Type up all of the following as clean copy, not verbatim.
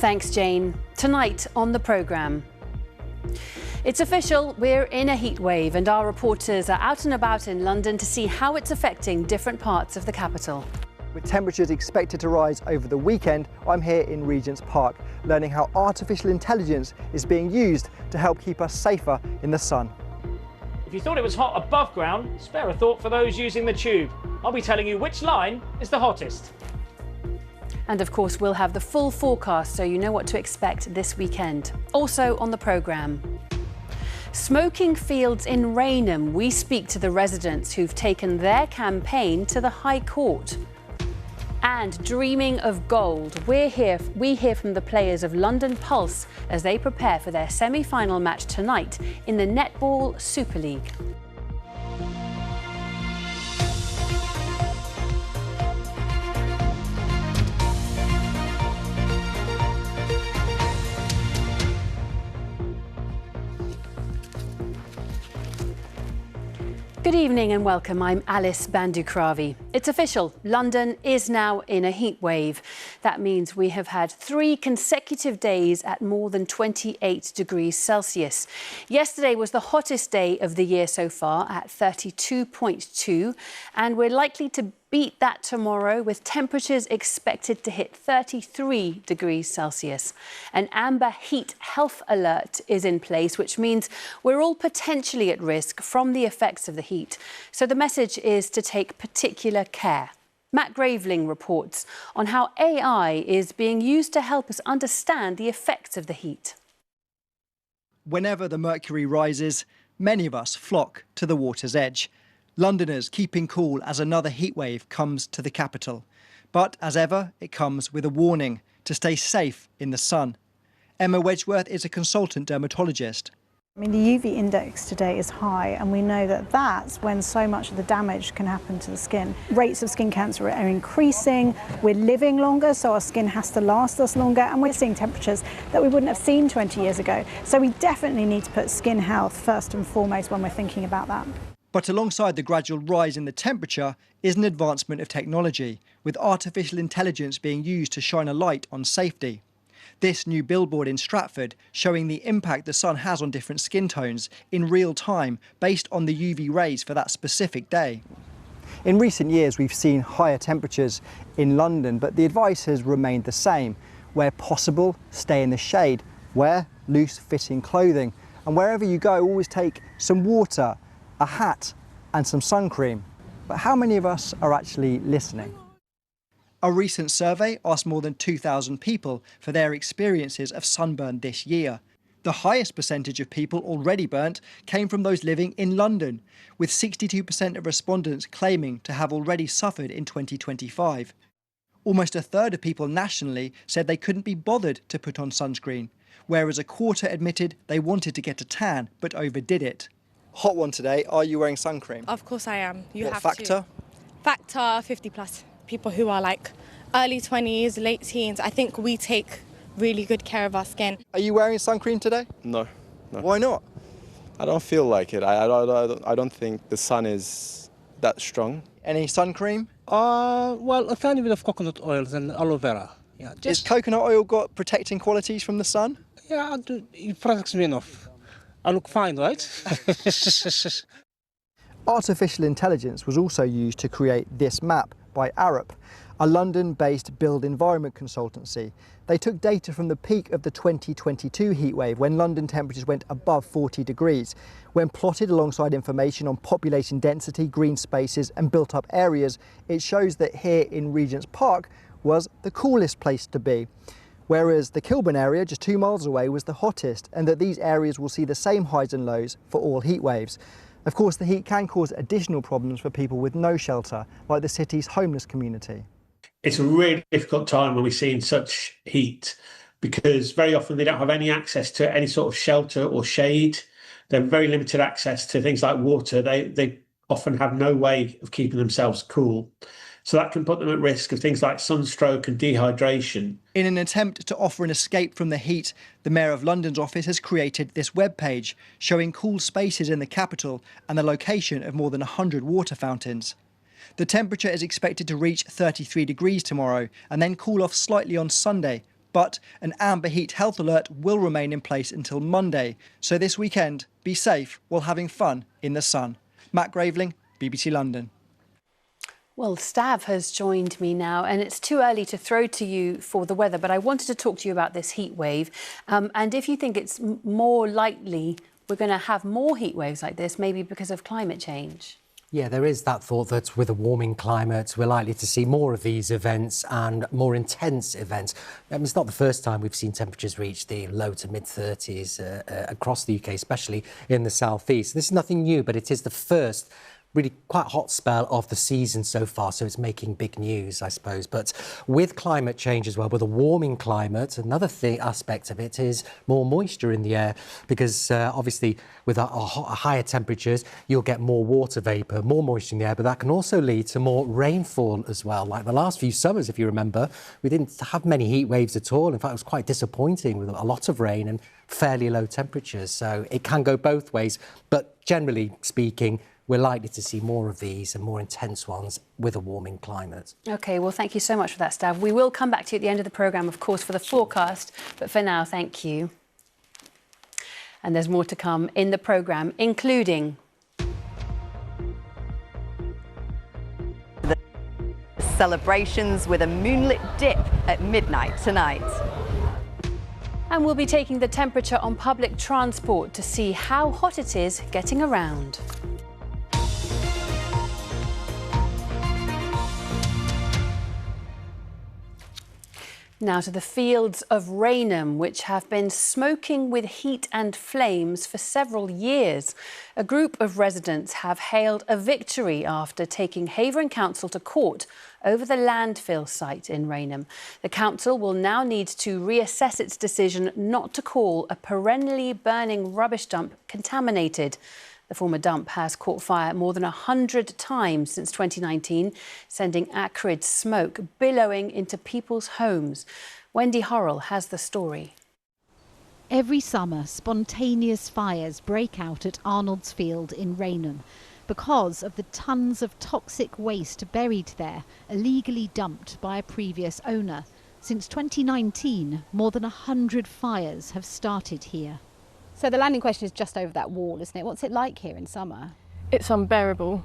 Thanks, Jane. Tonight on the programme. It's official, we're in a heat wave and our reporters are out and about in London to see how it's affecting different parts of the capital. With temperatures expected to rise over the weekend, I'm here in Regent's Park, learning how artificial intelligence is being used to help keep us safer in the sun. If you thought it was hot above ground, spare a thought for those using the tube. I'll be telling you which line is the hottest. And of course, we'll have the full forecast so you know what to expect this weekend. Also on the programme. Smoking fields in Rainham. We speak to the residents who've taken their campaign to the High Court. And dreaming of gold, we hear from the players of London Pulse as they prepare for their semi-final match tonight in the Netball Super League. Good evening and welcome. I'm Alice Bandukravi. It's official. London is now in a heat wave. That means we have had 3 consecutive days at more than 28 degrees Celsius. Yesterday was the hottest day of the year so far at 32.2, and we're likely to beat that tomorrow with temperatures expected to hit 33 degrees Celsius. An amber heat health alert is in place, which means we're all potentially at risk from the effects of the heat. So the message is to take particular care. Matt Graveling reports on how AI is being used to help us understand the effects of the heat. Whenever the mercury rises, many of us flock to the water's edge. Londoners keeping cool as another heatwave comes to the capital. But as ever, it comes with a warning to stay safe in the sun. Emma Wedgeworth is a consultant dermatologist. I mean, the UV index today is high, and we know that that's when so much of the damage can happen to the skin. Rates of skin cancer are increasing, we're living longer, so our skin has to last us longer, and we're seeing temperatures that we wouldn't have seen 20 years ago. So we definitely need to put skin health first and foremost when we're thinking about that. But alongside the gradual rise in the temperature is an advancement of technology, with artificial intelligence being used to shine a light on safety. This new billboard in Stratford showing the impact the sun has on different skin tones in real time based on the UV rays for that specific day. In recent years, we've seen higher temperatures in London, but the advice has remained the same. Where possible, stay in the shade, wear loose-fitting clothing, and wherever you go, always take some water, a hat and some sun cream. But how many of us are actually listening? A recent survey asked more than 2,000 people for their experiences of sunburn this year. The highest percentage of people already burnt came from those living in London, with 62% of respondents claiming to have already suffered in 2025. Almost a third of people nationally said they couldn't be bothered to put on sunscreen, whereas a quarter admitted they wanted to get a tan but overdid it. Hot one today. Are you wearing sun cream? Of course I am. You what have factor? to. Factor 50 plus. People who are like early 20s, late teens, I think we take really good care of our skin. Are you wearing sun cream today? No. Why not? I don't feel like it. I don't think the sun is that strong. Any sun cream? Well, a tiny bit of coconut oils and aloe vera. Yeah, Has coconut oil got protecting qualities from the sun? Yeah, it protects me enough. I look fine, right? Artificial intelligence was also used to create this map by Arup, a London-based build environment consultancy. They took data from the peak of the 2022 heatwave when London temperatures went above 40 degrees. When plotted alongside information on population density, green spaces and built-up areas, it shows that here in Regent's Park was the coolest place to be, whereas the Kilburn area, just 2 miles away, was the hottest, and that these areas will see the same highs and lows for all heat waves. Of course, the heat can cause additional problems for people with no shelter, like the city's homeless community. It's a really difficult time when we're seeing such heat, because very often they don't have any access to any sort of shelter or shade. They have very limited access to things like water. They often have no way of keeping themselves cool. So that can put them at risk of things like sunstroke and dehydration. In an attempt to offer an escape from the heat, the Mayor of London's office has created this webpage showing cool spaces in the capital and the location of more than 100 water fountains. The temperature is expected to reach 33 degrees tomorrow and then cool off slightly on Sunday, But an amber heat health alert will remain in place until Monday. So this weekend, be safe while having fun in the sun. Matt Graveling, BBC London. Well, Stav has joined me now, and it's too early to throw to you for the weather, but I wanted to talk to you about this heat wave. And if you think it's more likely we're going to have more heat waves like this, maybe because of climate change. Yeah, there is that thought that with a warming climate, we're likely to see more of these events and more intense events. It's not the first time we've seen temperatures reach the low to mid-30s across the UK, especially in the southeast. This is nothing new, but it is the first really quite hot spell of the season so far, so it's making big news, I suppose. But with climate change as well, with a warming climate, another aspect of it is more moisture in the air, because obviously with higher temperatures, you'll get more water vapour, more moisture in the air, but that can also lead to more rainfall as well. Like the last few summers, if you remember, we didn't have many heat waves at all. In fact, it was quite disappointing with a lot of rain and fairly low temperatures. So it can go both ways, but generally speaking, we're likely to see more of these and more intense ones with a warming climate. OK, well, thank you so much for that, Stav. We will come back to you at the end of the programme, of course, for the forecast. But for now, thank you. And there's more to come in the programme, including the celebrations with a moonlit dip at midnight tonight. And we'll be taking the temperature on public transport to see how hot it is getting around. Now to the fields of Rainham, which have been smoking with heat and flames for several years. A group of residents have hailed a victory after taking Havering Council to court over the landfill site in Rainham. The council will now need to reassess its decision not to call a perennially burning rubbish dump contaminated. The former dump has caught fire more than 100 times since 2019, sending acrid smoke billowing into people's homes. Wendy Horrell has the story. Every summer, spontaneous fires break out at Arnoldsfield in Rainham because of the tons of toxic waste buried there, illegally dumped by a previous owner. Since 2019, more than 100 fires have started here. So the land in question is just over that wall, isn't it? What's it like here in summer? It's unbearable.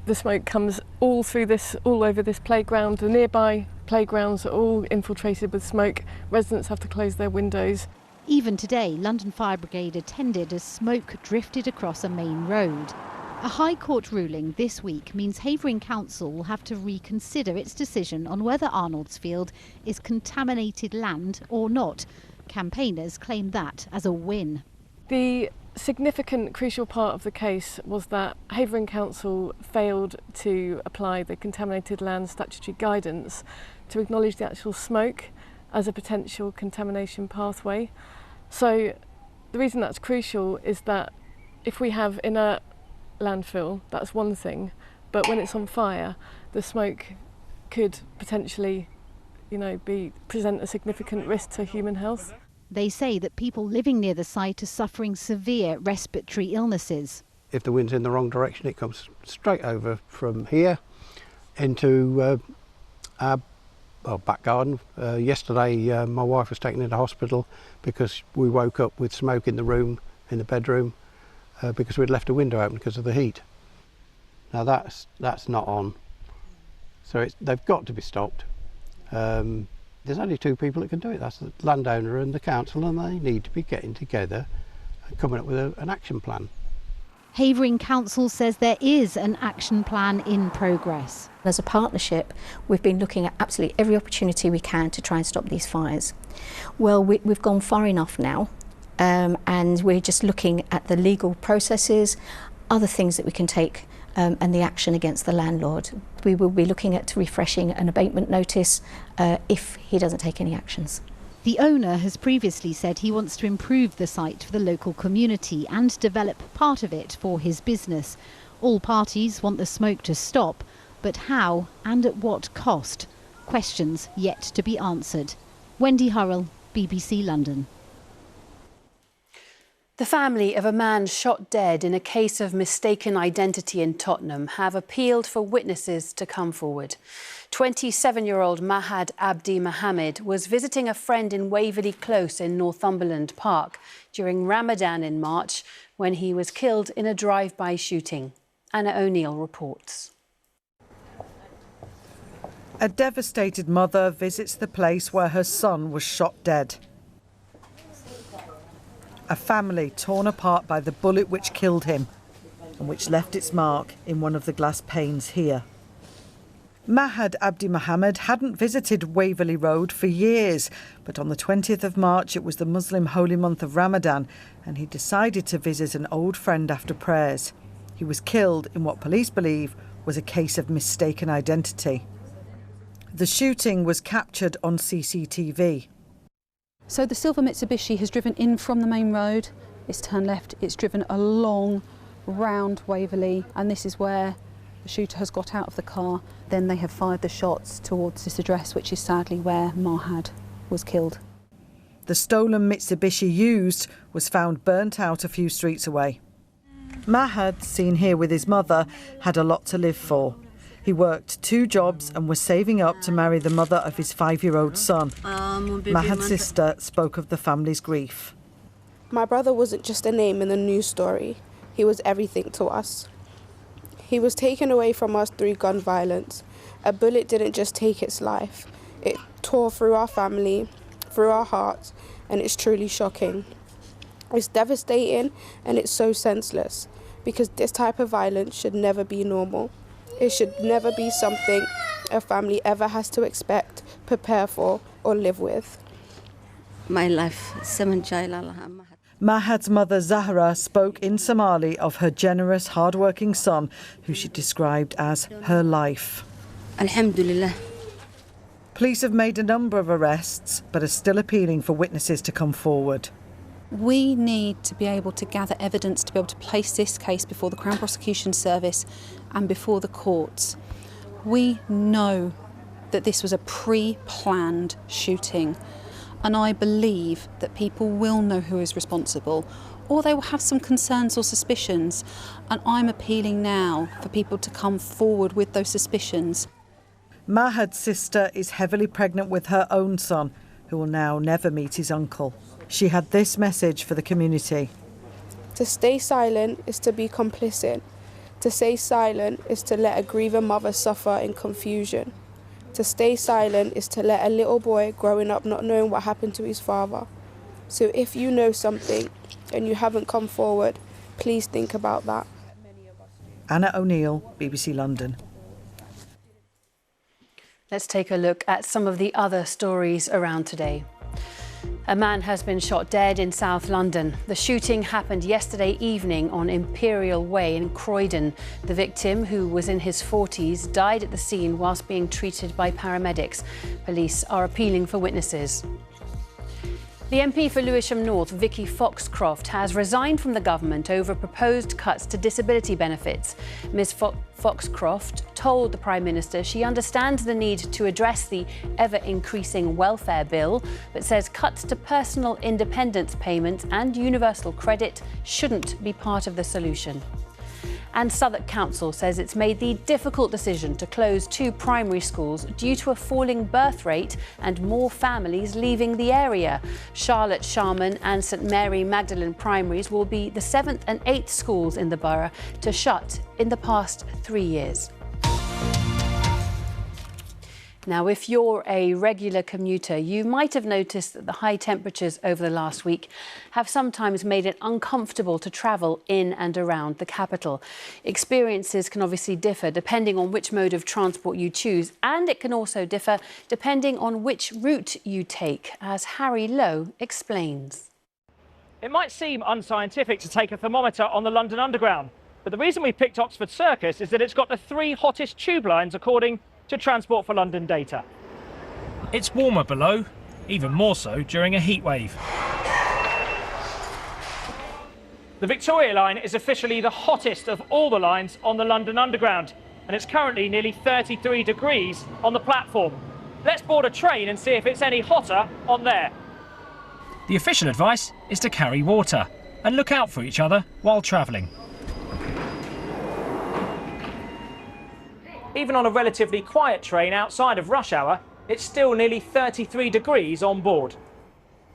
The smoke comes all over this playground. The nearby playgrounds are all infiltrated with smoke. Residents have to close their windows. Even today, London Fire Brigade attended as smoke drifted across a main road. A High Court ruling this week means Havering Council will have to reconsider its decision on whether Arnoldsfield is contaminated land or not. Campaigners claim that as a win. The significant, crucial part of the case was that Havering Council failed to apply the contaminated land statutory guidance to acknowledge the actual smoke as a potential contamination pathway. So the reason that's crucial is that if we have inert landfill, that's one thing, but when it's on fire, the smoke could potentially, present a significant risk to human health. They say that people living near the site are suffering severe respiratory illnesses. If the wind's in the wrong direction, it comes straight over from here into our back garden. Yesterday, my wife was taken into hospital because we woke up with smoke in the bedroom, because we'd left a window open because of the heat. Now that's not on, so they've got to be stopped. There's only two people that can do it. That's the landowner and the council, and they need to be getting together and coming up with an action plan. Havering Council says there is an action plan in progress. As a partnership, we've been looking at absolutely every opportunity we can to try and stop these fires. Well, we've gone far enough now, and we're just looking at the legal processes, other things that we can take, and the action against the landlord. We will be looking at refreshing an abatement notice if he doesn't take any actions. The owner has previously said he wants to improve the site for the local community and develop part of it for his business. All parties want the smoke to stop, but how and at what cost? Questions yet to be answered. Wendy Horrell, BBC London. The family of a man shot dead in a case of mistaken identity in Tottenham have appealed for witnesses to come forward. 27-year-old Mahad Abdi Mohammed was visiting a friend in Waverley Close in Northumberland Park during Ramadan in March when he was killed in a drive-by shooting. Anna O'Neill reports. A devastated mother visits the place where her son was shot dead. A family torn apart by the bullet which killed him and which left its mark in one of the glass panes here. Mahad Abdi Mohammed hadn't visited Waverley Road for years, but on the 20th of March it was the Muslim holy month of Ramadan and he decided to visit an old friend after prayers. He was killed in what police believe was a case of mistaken identity. The shooting was captured on CCTV. So the silver Mitsubishi has driven in from the main road, it's turned left, it's driven along round Waverley, and this is where the shooter has got out of the car. Then they have fired the shots towards this address, which is sadly where Mahad was killed. The stolen Mitsubishi used was found burnt out a few streets away. Mahad, seen here with his mother, had a lot to live for. He worked 2 jobs and was saving up to marry the mother of his 5-year-old son. Mahad's sister spoke of the family's grief. My brother wasn't just a name in the news story. He was everything to us. He was taken away from us through gun violence. A bullet didn't just take its life. It tore through our family, through our hearts, and it's truly shocking. It's devastating and it's so senseless because this type of violence should never be normal. It should never be something a family ever has to expect, prepare for, or live with. My life, 7 child. Mahad's mother Zahra spoke in Somali of her generous, hard-working son, who she described as her life. Alhamdulillah. Police have made a number of arrests, but are still appealing for witnesses to come forward. We need to be able to gather evidence to be able to place this case before the Crown Prosecution Service and before the courts. We know that this was a pre-planned shooting, and I believe that people will know who is responsible, or they will have some concerns or suspicions, and I'm appealing now for people to come forward with those suspicions. Mahad's sister is heavily pregnant with her own son, who will now never meet his uncle. She had this message for the community. To stay silent is to be complicit. To stay silent is to let a grieving mother suffer in confusion. To stay silent is to let a little boy growing up not knowing what happened to his father. So if you know something and you haven't come forward, please think about that. Anna O'Neill, BBC London. Let's take a look at some of the other stories around today. A man has been shot dead in South London. The shooting happened yesterday evening on Imperial Way in Croydon. The victim, who was in his 40s, died at the scene whilst being treated by paramedics. Police are appealing for witnesses. The MP for Lewisham North, Vicky Foxcroft, has resigned from the government over proposed cuts to disability benefits. Ms Foxcroft told the Prime Minister she understands the need to address the ever-increasing welfare bill, but says cuts to personal independence payments and universal credit shouldn't be part of the solution. And Southwark Council says it's made the difficult decision to close 2 primary schools due to a falling birth rate and more families leaving the area. Charlotte Sharman and St Mary Magdalene primaries will be the 7th and 8th schools in the borough to shut in the past 3 years. Now, if you're a regular commuter, you might have noticed that the high temperatures over the last week have sometimes made it uncomfortable to travel in and around the capital. Experiences can obviously differ depending on which mode of transport you choose, and it can also differ depending on which route you take, as Harry Lowe explains. It might seem unscientific to take a thermometer on the London Underground, but the reason we picked Oxford Circus is that it's got the 3 hottest tube lines according to Transport for London data. It's warmer below, even more so during a heatwave. The Victoria line is officially the hottest of all the lines on the London Underground, and it's currently nearly 33 degrees on the platform. Let's board a train and see if it's any hotter on there. The official advice is to carry water. and look out for each other while travelling. Even on a relatively quiet train outside of rush hour, it's still nearly 33 degrees on board.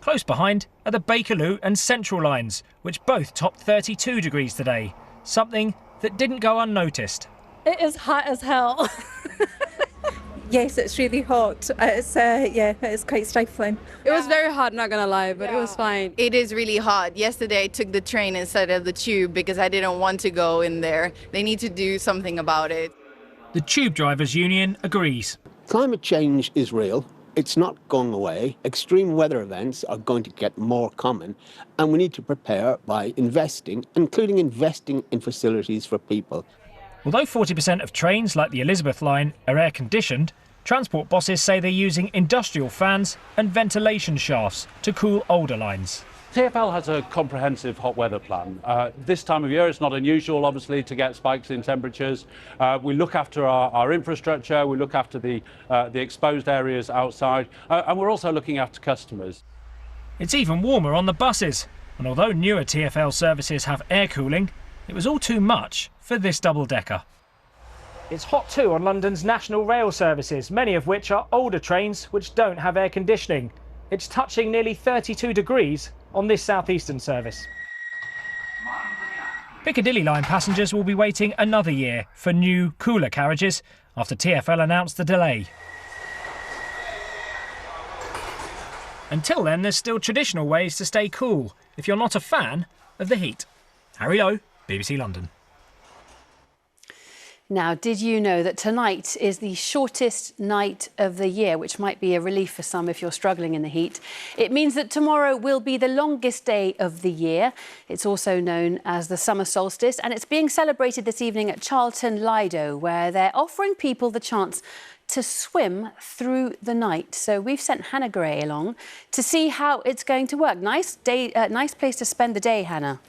Close behind are the Bakerloo and Central lines, which both topped 32 degrees today, something that didn't go unnoticed. It is hot as hell. Yes, it's really hot. It's quite stifling. It was very hot, not gonna lie, but it was fine. It is really hot. Yesterday I took the train instead of the tube because I didn't want to go in there. They need to do something about it. The Tube Drivers Union agrees. Climate change is real. It's not going away. Extreme weather events are going to get more common, and we need to prepare by investing, including investing in facilities for people. Although 40% of trains, like the Elizabeth line, are air-conditioned, transport bosses say they're using industrial fans and ventilation shafts to cool older lines. TfL has a comprehensive hot weather plan. This time of year it's not unusual, obviously, to get spikes in temperatures. We look after our infrastructure, we look after the exposed areas outside, and we're also looking after customers. It's even warmer on the buses, and although newer TfL services have air cooling, it was all too much for this double-decker. It's hot too on London's national rail services, many of which are older trains which don't have air conditioning. It's touching nearly 32 degrees on this southeastern service. Piccadilly line passengers will be waiting another year for new, cooler carriages after TfL announced the delay. Until then, there's still traditional ways to stay cool if you're not a fan of the heat. Harry Lowe, BBC London. Now, did you know that tonight is the shortest night of the year, which might be a relief for some if you're struggling in the heat? It means that tomorrow will be the longest day of the year. It's also known as the summer solstice, and it's being celebrated this evening at Charlton Lido, where they're offering people the chance to swim through the night. So we've sent Hannah Gray along to see how it's going to work. Nice place to spend the day, Hannah.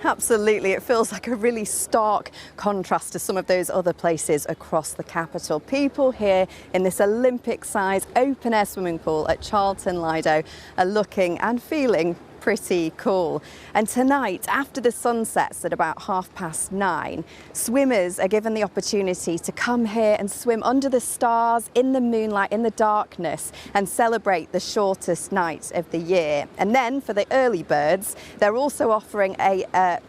Absolutely, it feels like a really stark contrast to some of those other places across the capital. People here in this Olympic-sized open-air swimming pool at Charlton Lido are looking and feeling pretty cool. And tonight, after the sun sets at about 9:30, swimmers are given the opportunity to come here and swim under the stars, in the moonlight, in the darkness, and celebrate the shortest night of the year. And then for the early birds, they're also offering a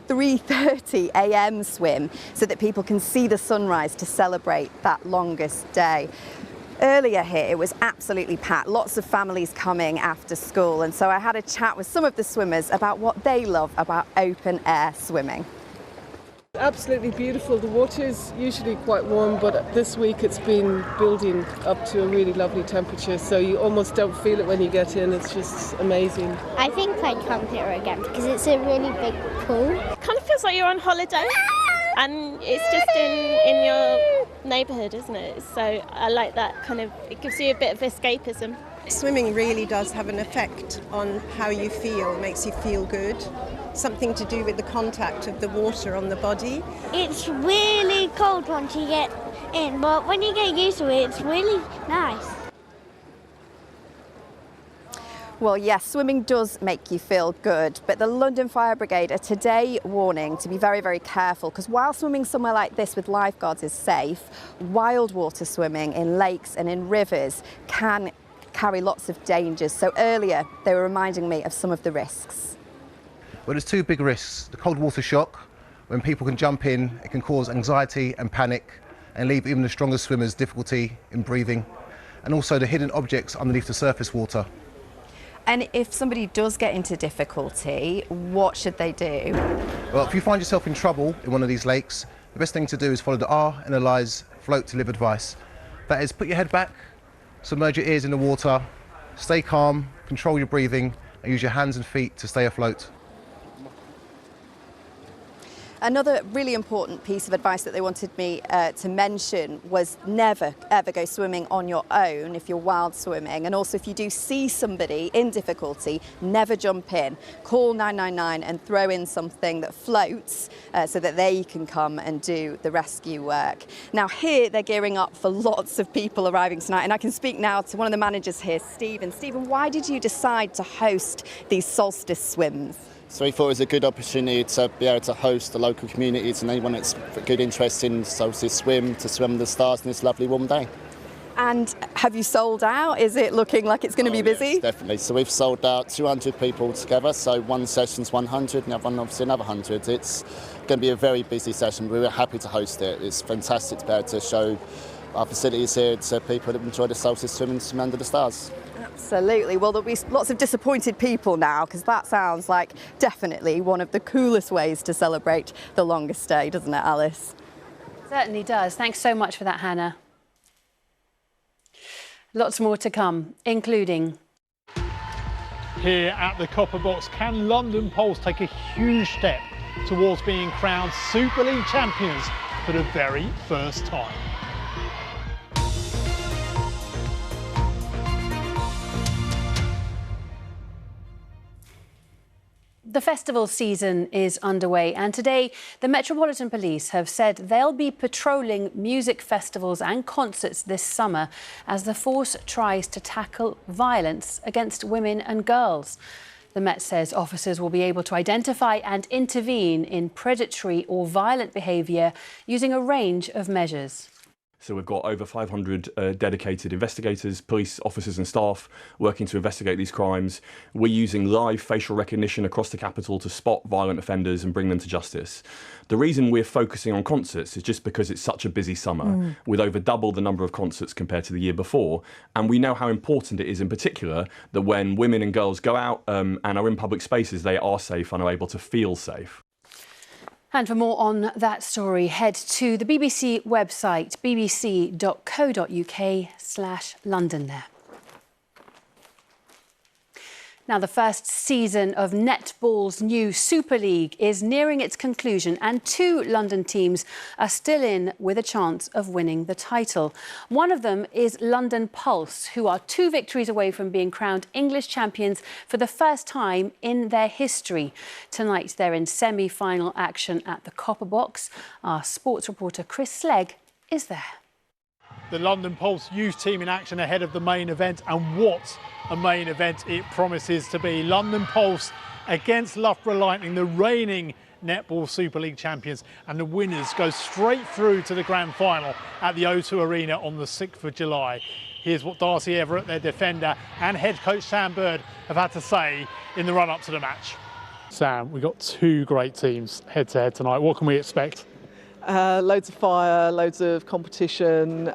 3:30 a.m. swim so that people can see the sunrise to celebrate that longest day. Earlier here, it was absolutely packed, lots of families coming after school, and so I had a chat with some of the swimmers about what they love about open air swimming. Absolutely beautiful. The water's usually quite warm, but this week it's been building up to a really lovely temperature, so you almost don't feel it when you get in. It's just amazing. I think I'd come here again because it's a really big pool. It kind of feels like you're on holiday. And it's just in your neighbourhood, isn't it? So I like that kind of, it gives you a bit of escapism. Swimming really does have an effect on how you feel. It makes you feel good. Something to do with the contact of the water on the body. It's really cold once you get in, but when you get used to it, it's really nice. Well, yes, swimming does make you feel good, but the London Fire Brigade are today warning to be very, very careful, because while swimming somewhere like this with lifeguards is safe, wild water swimming in lakes and in rivers can carry lots of dangers. So earlier, they were reminding me of some of the risks. Well, there's two big risks. The cold water shock, when people can jump in, it can cause anxiety and panic and leave even the strongest swimmers difficulty in breathing. And also the hidden objects underneath the surface water. And if somebody does get into difficulty, what should they do? Well, if you find yourself in trouble in one of these lakes, the best thing to do is follow the R and the Li's float to live advice. That is, put your head back, submerge your ears in the water, stay calm, control your breathing, and use your hands and feet to stay afloat. Another really important piece of advice that they wanted me to mention was never ever go swimming on your own if you're wild swimming, and also if you do see somebody in difficulty, never jump in. Call 999 and throw in something that floats so that they can come and do the rescue work. Now here they're gearing up for lots of people arriving tonight, and I can speak now to one of the managers here, Stephen. Stephen, why did you decide to host these solstice swims? So we thought it was a good opportunity to be able to host the local communities and anyone that's got good interest in solstice swim to swim the stars on this lovely warm day. And have you sold out? Is it looking like it's going to be busy? Yes, definitely. So we've sold out 200 people together. So one session's 100 and the other one obviously another 100. It's going to be a very busy session. We were happy to host it. It's fantastic to be able to show our facilities here to people that enjoy the solstice swim and swim under the stars. Absolutely. Well, there'll be lots of disappointed people now, because that sounds like definitely one of the coolest ways to celebrate the longest day, doesn't it, Alice? Certainly does. Thanks so much for that, Hannah. Lots more to come, including... Here at the Copper Box, can London Pulse take a huge step towards being crowned Super League champions for the very first time? The festival season is underway, and today the Metropolitan Police have said they'll be patrolling music festivals and concerts this summer as the force tries to tackle violence against women and girls. The Met says officers will be able to identify and intervene in predatory or violent behaviour using a range of measures. So we've got over 500 dedicated investigators, police officers and staff working to investigate these crimes. We're using live facial recognition across the capital to spot violent offenders and bring them to justice. The reason we're focusing on concerts is just because it's such a busy summer, with over double the number of concerts compared to the year before. And we know how important it is in particular that when women and girls go out and are in public spaces, they are safe and are able to feel safe. And for more on that story, head to the BBC website, bbc.co.uk/London there. Now, the first season of Netball's new Super League is nearing its conclusion, and two London teams are still in with a chance of winning the title. One of them is London Pulse, who are 2 victories away from being crowned English champions for the first time in their history. Tonight, they're in semi-final action at the Copper Box. Our sports reporter Chris Slegg is there. The London Pulse youth team in action ahead of the main event, and what a main event it promises to be. London Pulse against Loughborough Lightning, the reigning Netball Super League champions, and the winners go straight through to the grand final at the O2 Arena on the 6th of July. Here's what Darcy Everett, their defender, and head coach Sam Bird have had to say in the run-up to the match. Sam, we've got 2 great teams head-to-head tonight. What can we expect? Loads of fire, loads of competition,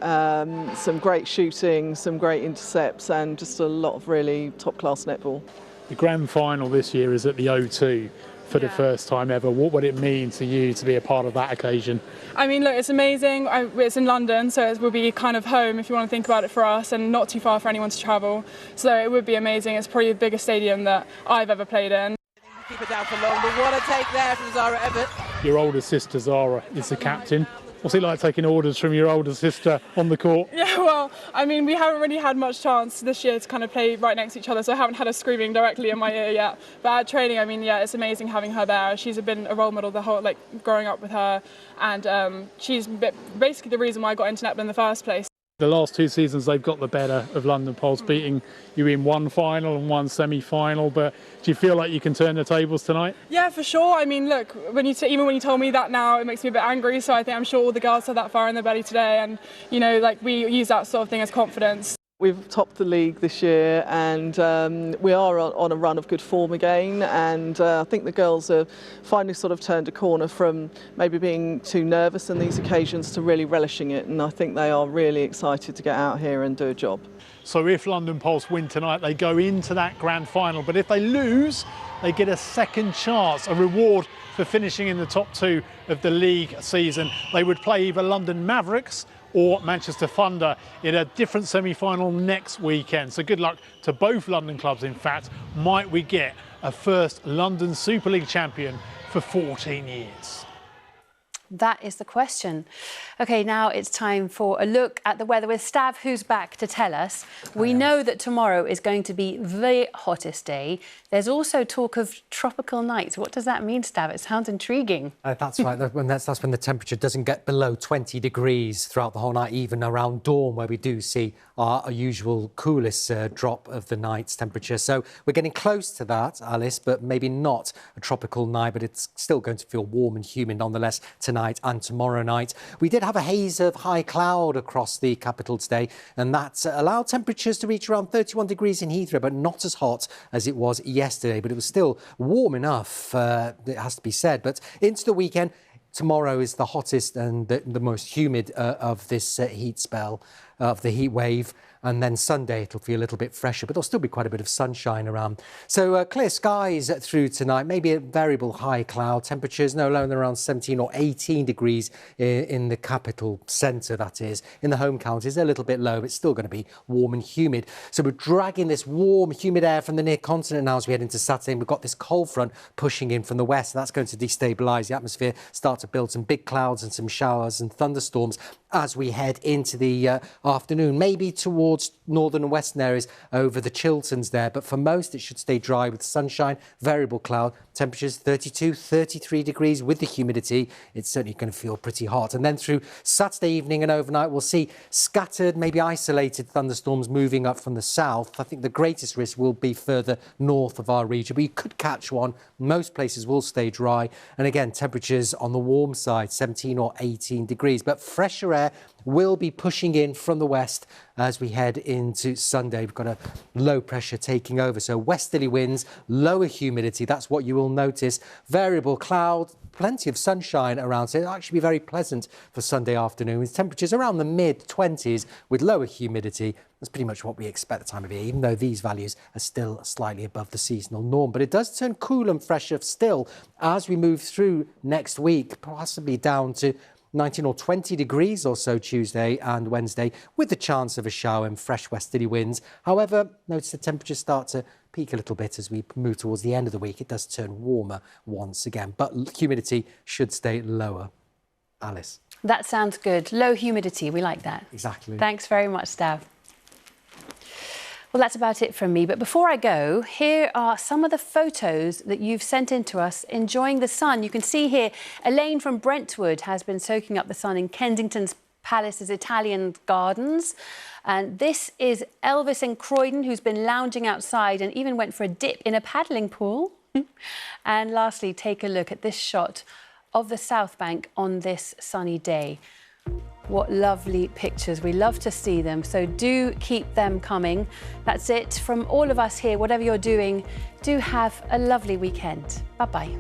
some great shooting, some great intercepts, and just a lot of really top-class netball. The grand final this year is at the O2 for the first time ever. What would it mean to you to be a part of that occasion? I mean, look, it's amazing. It's in London, so it will be kind of home if you want to think about it for us, and not too far for anyone to travel. So it would be amazing. It's probably the biggest stadium that I've ever played in. Keep it down for long, but what a take there from Zara Everett. Your older sister Zara is the captain. What's it like taking orders from your older sister on the court? Yeah, well, I mean, we haven't really had much chance this year to kind of play right next to each other, so I haven't had her screaming directly in my ear yet. But at training, I mean, yeah, it's amazing having her there. She's been a role model the whole, like, growing up with her, and she's basically the reason why I got into netball in the first place. The last 2 seasons, they've got the better of London Pulse, beating you in 1 final and 1 semi-final. But do you feel like you can turn the tables tonight? Yeah, for sure. I mean, look, even when you told me that now, it makes me a bit angry. So I'm sure all the girls have that fire in their belly today, and you know, like, we use that sort of thing as confidence. We've topped the league this year, and we are on a run of good form again, and I think the girls have finally sort of turned a corner from maybe being too nervous on these occasions to really relishing it, and I think they are really excited to get out here and do a job. So if London Pulse win tonight, they go into that grand final, but if they lose, they get a second chance, a reward for finishing in the top 2 of the league season. They would play either London Mavericks or Manchester Thunder in a different semi-final next weekend. So good luck to both London clubs. In fact, might we get a first London Super League champion for 14 years. That is the question. OK, now it's time for a look at the weather with Stav, who's back to tell us. We know that tomorrow is going to be the hottest day. There's also talk of tropical nights. What does that mean, Stav? It sounds intriguing. That's right. That's when the temperature doesn't get below 20 degrees throughout the whole night, even around dawn, where we do see our usual coolest drop of the night's temperature. So we're getting close to that, Alice, but maybe not a tropical night, but it's still going to feel warm and humid nonetheless tonight and tomorrow night. We did have a haze of high cloud across the capital today, and that allowed temperatures to reach around 31 degrees in Heathrow, but not as hot as it was yesterday. But it was still warm enough, it has to be said. But into the weekend, tomorrow is the hottest and the most humid of this heat spell, of the heat wave. And then Sunday, it'll feel a little bit fresher, but there'll still be quite a bit of sunshine around. So clear skies through tonight, maybe a variable high cloud. Temperatures no lower than around 17 or 18 degrees in the capital centre, that is. In the home counties, a little bit low, but it's still going to be warm and humid. So we're dragging this warm, humid air from the near continent now as we head into Saturday. And we've got this cold front pushing in from the west. And that's going to destabilise the atmosphere, start to build some big clouds and some showers and thunderstorms as we head into the afternoon, maybe towards northern and western areas over the Chilterns there. But for most, it should stay dry with sunshine, variable cloud, temperatures 32, 33 degrees with the humidity. It's certainly going to feel pretty hot. And then through Saturday evening and overnight, we'll see scattered, maybe isolated thunderstorms moving up from the south. I think the greatest risk will be further north of our region, but you could catch one. Most places will stay dry. And again, temperatures on the warm side, 17 or 18 degrees. But fresher air will be pushing in from the west as we head into Sunday. We've got a low pressure taking over, so westerly winds, lower humidity, that's what you will notice. Variable cloud, plenty of sunshine around, so it'll actually be very pleasant for Sunday afternoon with temperatures around the mid-20s with lower humidity. That's pretty much what we expect the time of year, even though these values are still slightly above the seasonal norm. But it does turn cool and fresher still as we move through next week, possibly down to 19 or 20 degrees or so Tuesday and Wednesday, with the chance of a shower and fresh westerly winds. However, notice the temperatures start to peak a little bit as we move towards the end of the week. It does turn warmer once again, but humidity should stay lower. Alice. That sounds good. Low humidity, we like that. Exactly. Thanks very much, Stav. Well, that's about it from me. But before I go, here are some of the photos that you've sent in to us enjoying the sun. You can see here, Elaine from Brentwood has been soaking up the sun in Kensington's Palace's Italian gardens. And this is Elvis in Croydon, who's been lounging outside and even went for a dip in a paddling pool. And lastly, take a look at this shot of the South Bank on this sunny day. What lovely pictures. We love to see them, so do keep them coming. That's it from all of us here. Whatever you're doing, do have a lovely weekend. Bye-bye.